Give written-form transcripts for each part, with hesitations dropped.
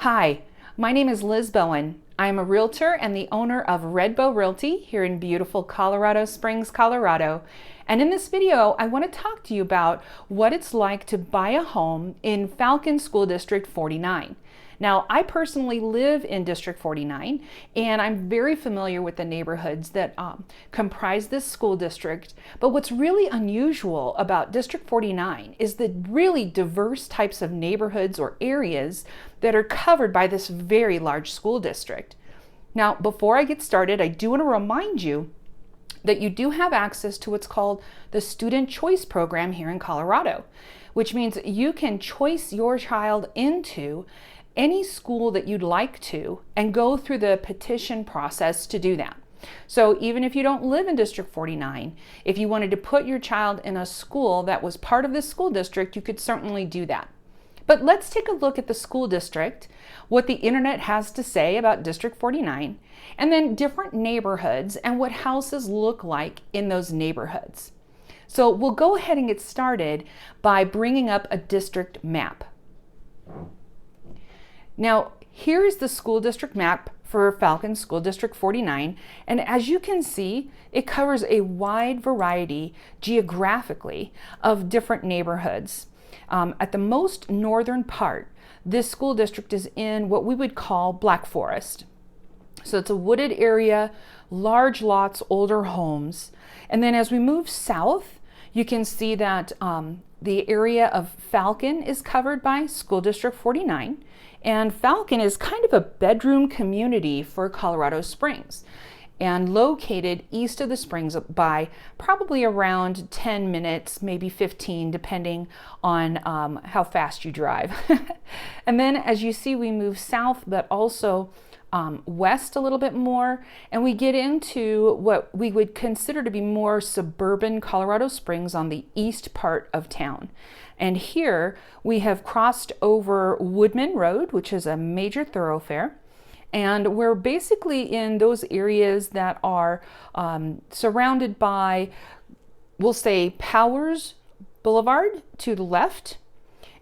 Hi, my name is Liz Bowen. I am a realtor and the owner of Red Bow Realty here in beautiful Colorado Springs, Colorado. And in this video, I want to talk to you about what it's like to buy a home in Falcon School District 49. Now, I personally live in District 49, and I'm very familiar with the neighborhoods that comprise this school district. But what's really unusual about District 49 is the really diverse types of neighborhoods or areas that are covered by this very large school district. Now, before I get started, I do want to remind you that you do have access to what's called the Student Choice Program here in Colorado, which means you can choice your child into any school that you'd like to and go through the petition process to do that. So even if you don't live in District 49, if you wanted to put your child in a school that was part of this school district, you could certainly do that. But let's take a look at the school district, what the internet has to say about District 49, and then different neighborhoods and what houses look like in those neighborhoods. So we'll go ahead and get started by bringing up a district map. Now, here's the school district map for Falcon School District 49, and as you can see, it covers a wide variety geographically of different neighborhoods. At the most northern part, this school district is in what we would call Black Forest. So it's a wooded area, large lots, older homes. And then as we move south, you can see that the area of Falcon is covered by School District 49. And Falcon is kind of a bedroom community for Colorado Springs and located east of the Springs by probably around 10 minutes, maybe 15, depending on how fast you drive. And then as you see, we move south, but also west a little bit more, and we get into what we would consider to be more suburban Colorado Springs on the east part of town. And here we have crossed over Woodman Road, which is a major thoroughfare. And we're basically in those areas that are surrounded by, we'll say, Powers Boulevard to the left.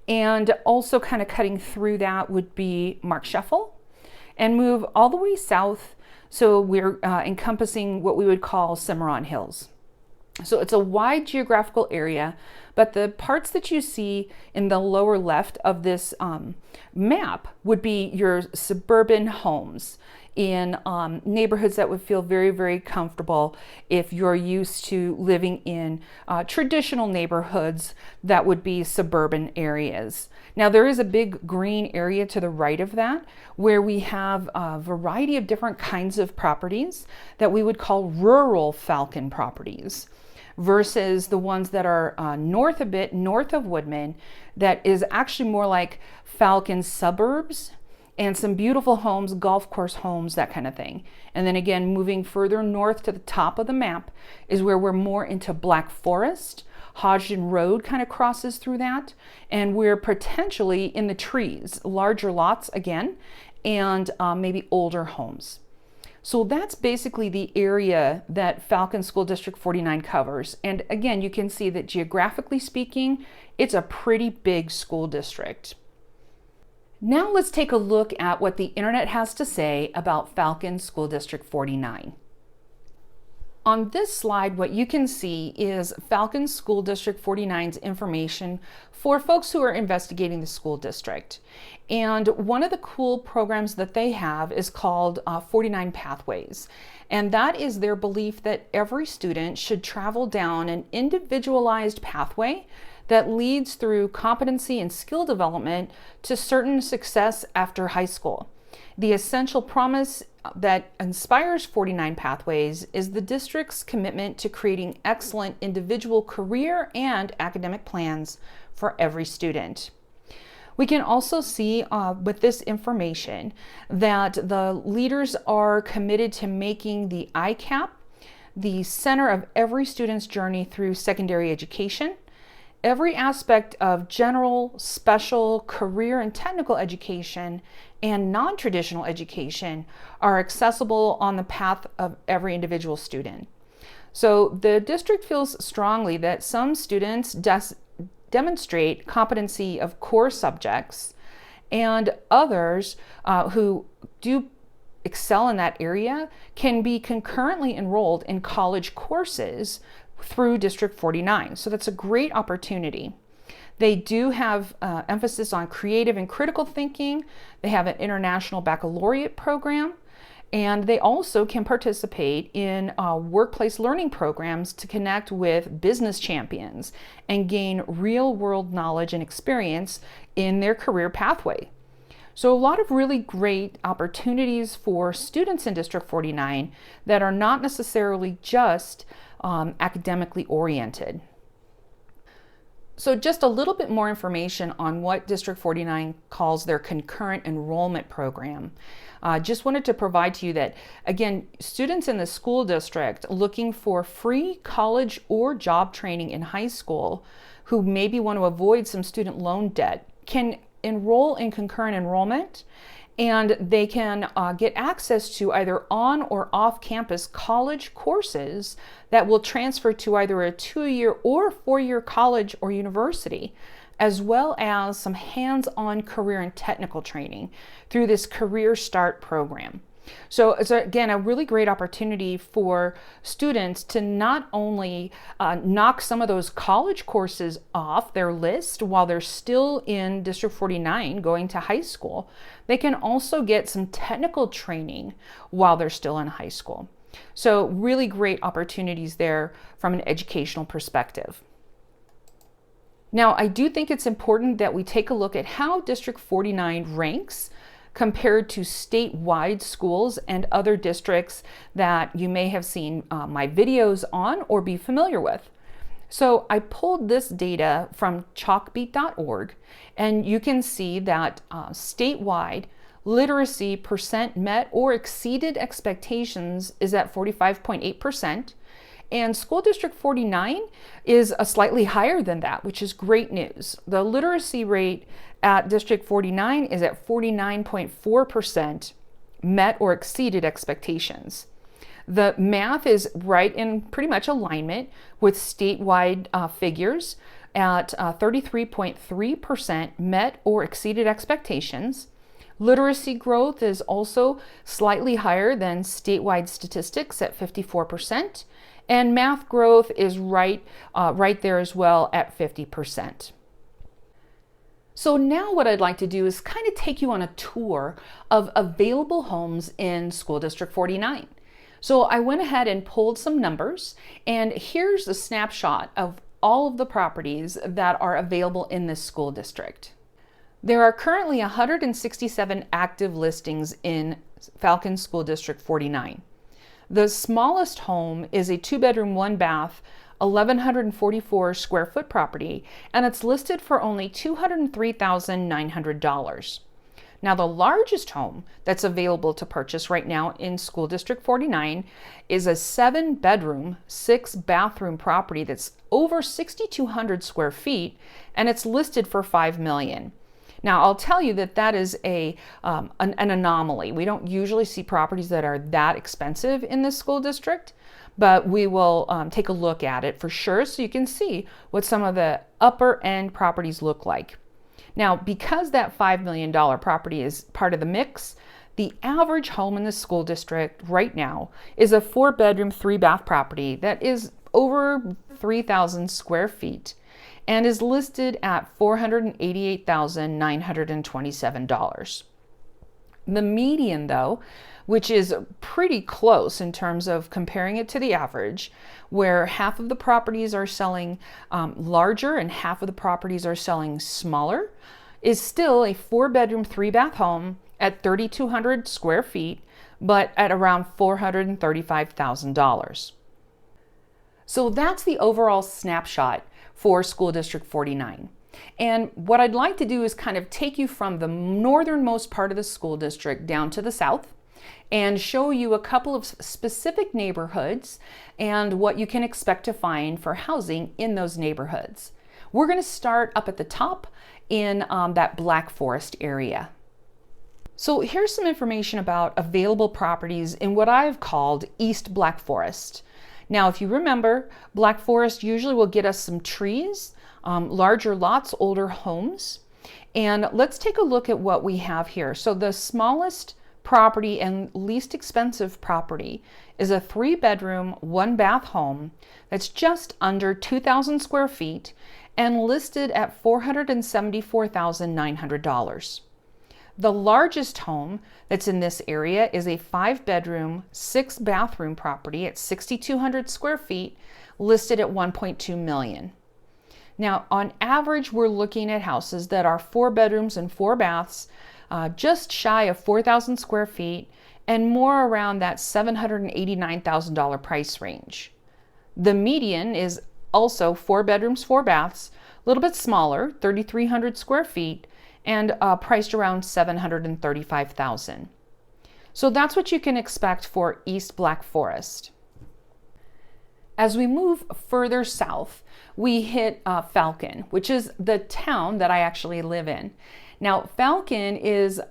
And also kind of cutting through that would be Mark Scheffel, and move all the way south. So we're encompassing what we would call Cimarron Hills. So it's a wide geographical area, but the parts that you see in the lower left of this map would be your suburban homes in neighborhoods that would feel very, very comfortable if you're used to living in traditional neighborhoods that would be suburban areas. Now, there is a big green area to the right of that where we have a variety of different kinds of properties that we would call rural Falcon properties, versus the ones that are north a bit, north of Woodman, that is actually more like Falcon suburbs and some beautiful homes, golf course homes, that kind of thing. And then again, moving further north to the top of the map is where we're more into Black Forest. Hodgson Road kind of crosses through that, and we're potentially in the trees, larger lots again, and maybe older homes. So that's basically the area that Falcon School District 49 covers. And again, you can see that geographically speaking, it's a pretty big school district. Now let's take a look at what the internet has to say about Falcon School District 49. On this slide, what you can see is Falcon School District 49's information for folks who are investigating the school district. And one of the cool programs that they have is called 49 Pathways. And that is their belief that every student should travel down an individualized pathway that leads through competency and skill development to certain success after high school. The essential promise that inspires 49 Pathways is the district's commitment to creating excellent individual career and academic plans for every student. We can also see with this information that the leaders are committed to making the ICAP the center of every student's journey through secondary education. Every aspect of general, special, career, and technical education and non-traditional education are accessible on the path of every individual student. So the district feels strongly that some students demonstrate competency of core subjects and others who do excel in that area can be concurrently enrolled in college courses through District 49. So that's a great opportunity. They do have emphasis on creative and critical thinking. They have an international baccalaureate program, and they also can participate in workplace learning programs to connect with business champions and gain real-world knowledge and experience in their career pathway. So a lot of really great opportunities for students in District 49 that are not necessarily just academically oriented. So just a little bit more information on what District 49 calls their concurrent enrollment program. Just wanted to provide to you that, again, students in the school district looking for free college or job training in high school who maybe want to avoid some student loan debt can enroll in concurrent enrollment, and they can get access to either on or off-campus college courses that will transfer to either a 2-year or 4-year college or university, as well as some hands-on career and technical training through this Career Start program. So it's, again, a really great opportunity for students to not only knock some of those college courses off their list while they're still in District 49 going to high school, they can also get some technical training while they're still in high school. So really great opportunities there from an educational perspective. Now, I do think it's important that we take a look at how District 49 ranks compared to statewide schools and other districts that you may have seen my videos on or be familiar with. So I pulled this data from chalkbeat.org, and you can see that statewide literacy percent met or exceeded expectations is at 45.8%, and School District 49 is slightly higher than that, which is great news. The literacy rate at District 49 is at 49.4%, met or exceeded expectations. The math is right in pretty much alignment with statewide figures at 33.3% met or exceeded expectations. Literacy growth is also slightly higher than statewide statistics at 54%, and math growth is right there as well at 50%. So now what I'd like to do is kind of take you on a tour of available homes in School District 49. So I went ahead and pulled some numbers, and here's a snapshot of all of the properties that are available in this school district. There are currently 167 active listings in Falcon School District 49. The smallest home is a 2-bedroom, 1-bath, 1,144 square foot property, and it's listed for only $203,900. Now, the largest home that's available to purchase right now in School District 49 is a 7-bedroom, 6-bathroom property that's over 6,200 square feet, and it's listed for $5 million. Now, I'll tell you that that is an anomaly. We don't usually see properties that are that expensive in this school district, but we will take a look at it for sure so you can see what some of the upper end properties look like. Now, because that $5 million property is part of the mix, the average home in the school district right now is a 4-bedroom, 3-bath property that is over 3,000 square feet and is listed at $488,927. The median, though, which is pretty close in terms of comparing it to the average, where half of the properties are selling larger and half of the properties are selling smaller, is still a 4-bedroom, 3-bath home at 3,200 square feet, but at around $435,000. So that's the overall snapshot for School District 49. And what I'd like to do is kind of take you from the northernmost part of the school district down to the south and show you a couple of specific neighborhoods and what you can expect to find for housing in those neighborhoods. We're going to start up at the top in that Black Forest area. So here's some information about available properties in what I've called East Black Forest. Now, if you remember, Black Forest usually will get us some trees, larger lots, older homes. And let's take a look at what we have here. So the smallest property and least expensive property is a 3-bedroom, 1-bath home that's just under 2,000 square feet and listed at $474,900. The largest home that's in this area is a 5-bedroom, 6-bathroom property at 6,200 square feet, listed at $1.2 million. Now, on average, we're looking at houses that are 4 bedrooms and 4 baths, just shy of 4,000 square feet, and more around that $789,000 price range. The median is also 4 bedrooms, 4 baths, a little bit smaller, 3,300 square feet, and priced around $735,000. So that's what you can expect for East Black Forest. As we move further south, we hit Falcon, which is the town that I actually live in. Now, Falcon is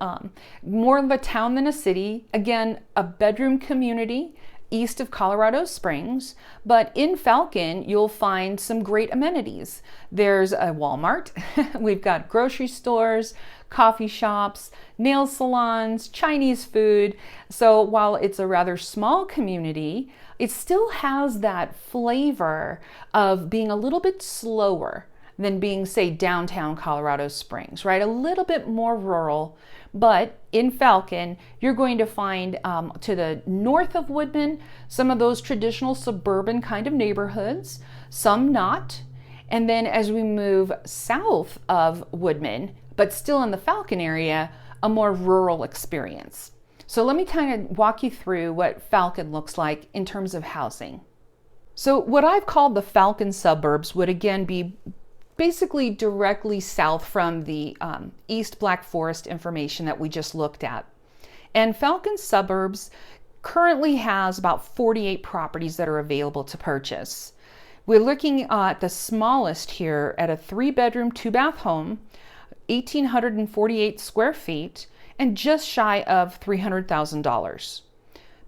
more of a town than a city. Again, a bedroom community east of Colorado Springs, but in Falcon, you'll find some great amenities. There's a Walmart, we've got grocery stores, coffee shops, nail salons, Chinese food. So while it's a rather small community, it still has that flavor of being a little bit slower than being, say, downtown Colorado Springs, right? A little bit more rural. But in Falcon, you're going to find to the north of Woodman some of those traditional suburban kind of neighborhoods, some not. And then as we move south of Woodman, but still in the Falcon area, a more rural experience. So let me kind of walk you through what Falcon looks like in terms of housing. So what I've called the Falcon suburbs would again be basically directly south from the East Black Forest information that we just looked at. And Falcon suburbs currently has about 48 properties that are available to purchase. We're looking at the smallest here at a 3-bedroom, 2-bath home, 1,848 square feet, and just shy of $300,000.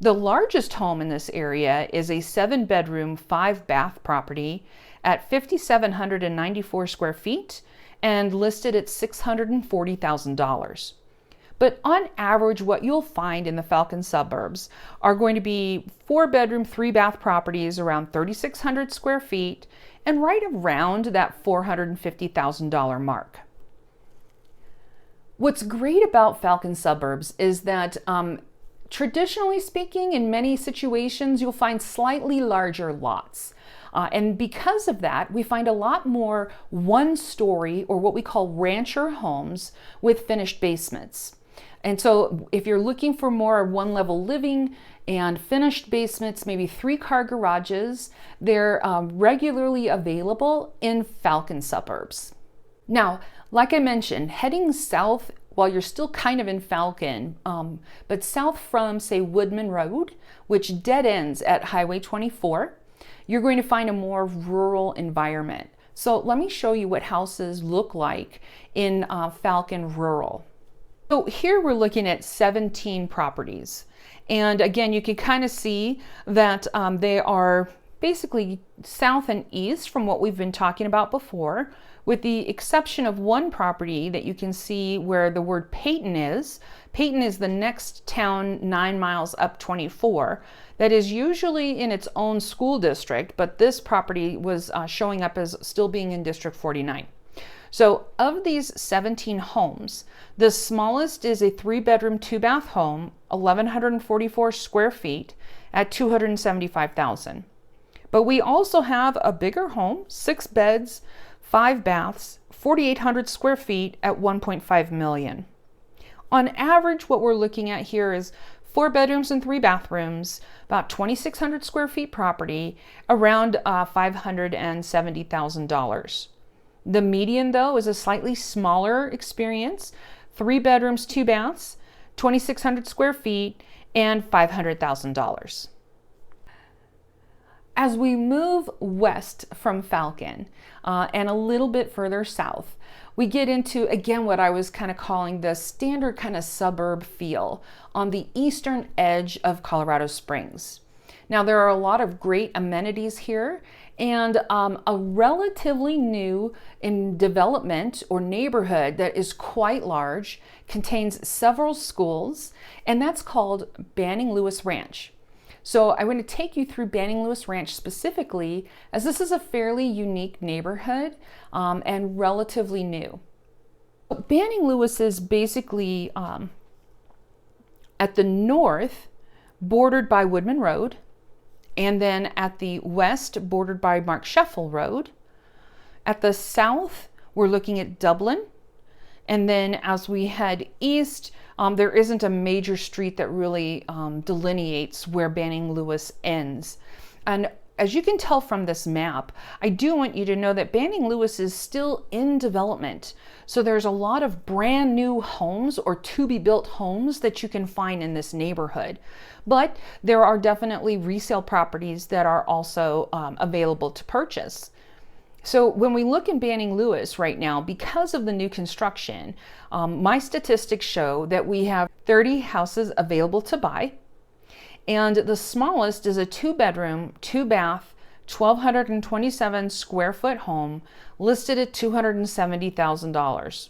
The largest home in this area is a 7-bedroom, 5-bath property at 5,794 square feet and listed at $640,000. But on average, what you'll find in the Falcon suburbs are going to be 4-bedroom, 3-bath properties around 3,600 square feet and right around that $450,000 mark. What's great about Falcon suburbs is that traditionally speaking, in many situations, you'll find slightly larger lots. And because of that, we find a lot more 1-story or what we call rancher homes with finished basements. And so if you're looking for more 1-level living and finished basements, maybe 3-car garages, they're regularly available in Falcon suburbs. Now, like I mentioned, heading south while you're still kind of in Falcon, but south from, say, Woodman Road, which dead ends at Highway 24, you're going to find a more rural environment. So let me show you what houses look like in Falcon Rural. So here we're looking at 17 properties. And again, you can kind of see that they are basically south and east from what we've been talking about before, with the exception of one property that you can see where the word Peyton is. Peyton is the next town 9 miles up 24 that is usually in its own school district, but this property was showing up as still being in District 49. So of these 17 homes, the smallest is a 3-bedroom, 2-bath home, 1,144 square feet at $275,000. But we also have a bigger home, 6 beds, 5 baths, 4,800 square feet at $1.5 million. On average, what we're looking at here is 4 bedrooms and 3 bathrooms, about 2,600 square feet property, around $570,000. The median, though, is a slightly smaller experience, 3 bedrooms, 2 baths, 2,600 square feet, and $500,000. As we move west from Falcon and a little bit further south, we get into, again, what I was kind of calling the standard kind of suburb feel on the eastern edge of Colorado Springs. Now, there are a lot of great amenities here, and a relatively new in development or neighborhood that is quite large, contains several schools, and that's called Banning Lewis Ranch. So I want to take you through Banning Lewis Ranch specifically, as this is a fairly unique neighborhood and relatively new. Banning Lewis is basically at the north, bordered by Woodman Road, and then at the west, bordered by Mark Sheffel Road. At the south, we're looking at Dublin. And then as we head east, there isn't a major street that really delineates where Banning Lewis ends. And as you can tell from this map, I do want you to know that Banning Lewis is still in development. So there's a lot of brand new homes or to-be-built homes that you can find in this neighborhood. But there are definitely resale properties that are also available to purchase. So when we look in Banning Lewis right now, because of the new construction, my statistics show that we have 30 houses available to buy. And the smallest is a 2-bedroom, 2-bath, 1,227 square foot home listed at $270,000.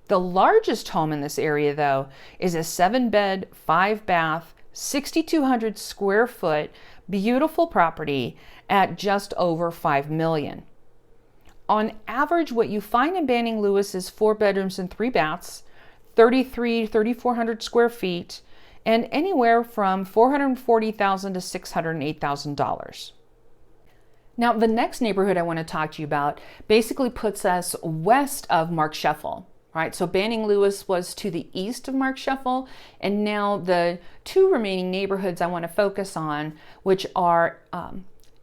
The largest home in this area, though, is a 7-bed, 5-bath, 6,200 square foot, beautiful property at just over $5 million. On average, what you find in Banning Lewis is 4 bedrooms and 3 baths, 3,400 square feet, and anywhere from $440,000 to $608,000. Now, the next neighborhood I want to talk to you about basically puts us west of Mark Sheffel. Right, so Banning Lewis was to the east of Mark Sheffel, and now the 2 remaining neighborhoods I want to focus on, which are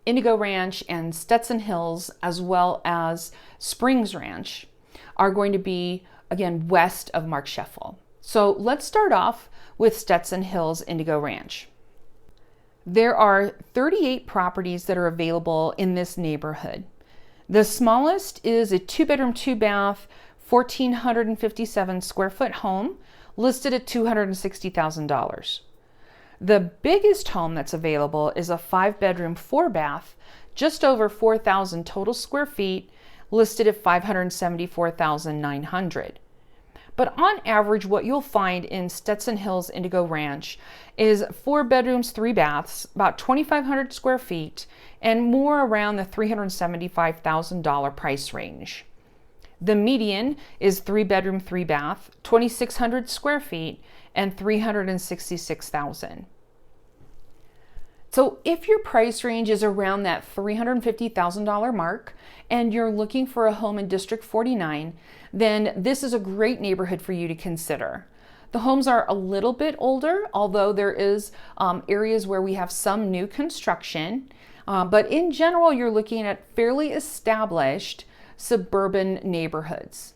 Indigo Ranch and Stetson Hills, as well as Springs Ranch, are going to be, again, west of Mark Sheffel. So let's start off with Stetson Hills Indigo Ranch. There are 38 properties that are available in this neighborhood. The smallest is a 2-bedroom, 2-bath, 1,457 square foot home listed at $260,000. The biggest home that's available is a 5-bedroom, 4-bath, just over 4,000 total square feet, listed at $574,900. But on average, what you'll find in Stetson Hills Indigo Ranch is 4 bedrooms, 3 baths, about 2,500 square feet, and more around the $375,000 price range. The median is 3-bedroom, 3-bath, 2,600 square feet, and $366,000. So if your price range is around that $350,000 mark and you're looking for a home in District 49, then this is a great neighborhood for you to consider. The homes are a little bit older, although there is areas where we have some new construction. But in general, you're looking at fairly established suburban neighborhoods.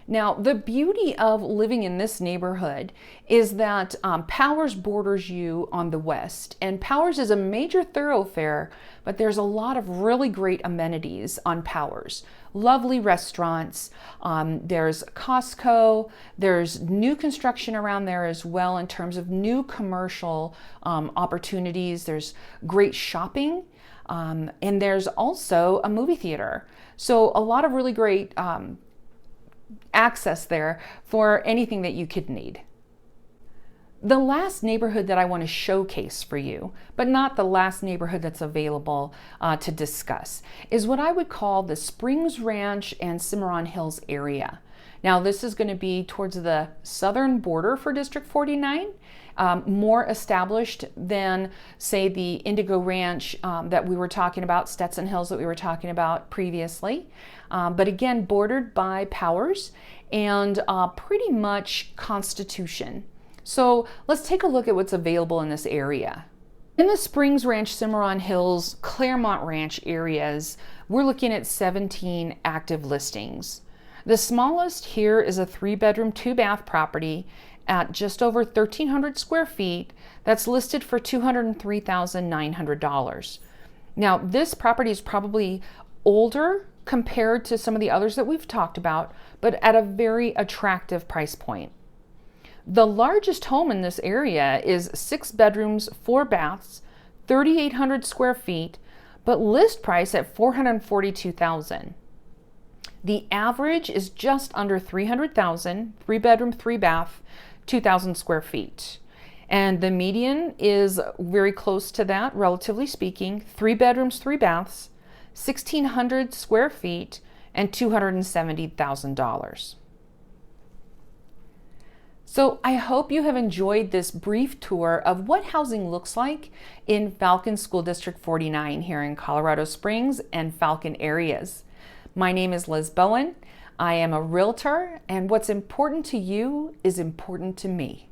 Now, the beauty of living in this neighborhood is that Powers borders you on the west, and Powers is a major thoroughfare, but there's a lot of really great amenities on Powers. Lovely restaurants, there's Costco, there's new construction around there as well in terms of new commercial opportunities, there's great shopping, and there's also a movie theater. So a lot of really great access there for anything that you could need. The last neighborhood that I want to showcase for you, but not the last neighborhood that's available to discuss, is what I would call the Springs Ranch and Cimarron Hills area. Now, this is going to be towards the southern border for District 49, more established than, say, the Indigo Ranch that we were talking about, Stetson Hills that we were talking about previously. But again, bordered by Powers and pretty much Constitution. So let's take a look at what's available in this area. In the Springs Ranch, Cimarron Hills, Claremont Ranch areas, we're looking at 17 active listings. The smallest here is a 3-bedroom, 2-bath property at just over 1,300 square feet that's listed for $203,900. Now, this property is probably older compared to some of the others that we've talked about, but at a very attractive price point. The largest home in this area is 6 bedrooms, 4 baths, 3,800 square feet, but list price at $442,000. The average is just under $300,000, 3-bedroom, 3-bath, 2,000 square feet. And the median is very close to that, relatively speaking, 3 bedrooms, 3 baths, 1,600 square feet, and $270,000. So I hope you have enjoyed this brief tour of what housing looks like in Falcon School District 49 here in Colorado Springs and Falcon areas. My name is Liz Bowen. I am a realtor, and what's important to you is important to me.